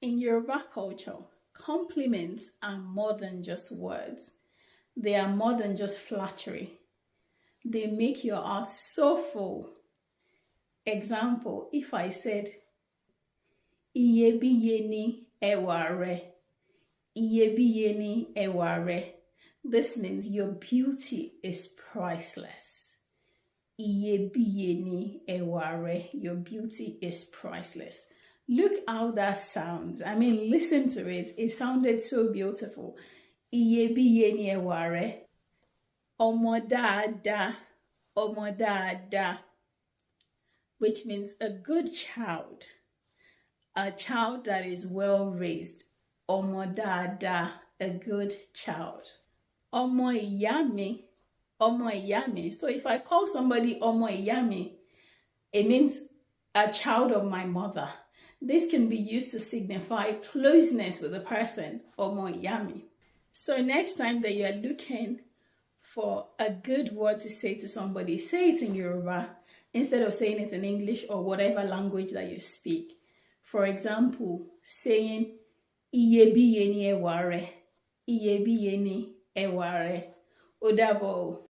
In Yoruba culture, compliments are more than just words. They are more than just flattery. They make your heart so full. Example, if I said, Iyebíye ni ẹwà rẹ, iyebíye ni ẹwà rẹ. This means your beauty is priceless. Iyebíye ni ẹwà rẹ. Your beauty is priceless. Look how that sounds. I mean, listen to it. It sounded so beautiful. Iyebíye ni ẹwà rẹ. Ọmọ dáadáa, ọmọ dáadáa. Which means a good child. A child that is well raised. Ọmọ dáadáa, a good child. Ọmọ ìyá mi, ọmọ ìyá mi. So if I call somebody ọmọ ìyá mi, it means a child of my mother. This can be used to signify closeness with a person, ọmọ ìyá mi. So next time that you are looking for a good word to say to somebody, say it in Yoruba instead of saying it in English or whatever language that you speak. For example, saying iyebíye ni ẹwà rẹ, iyebíye ni ẹwà rẹ. Ó dàbọ̀.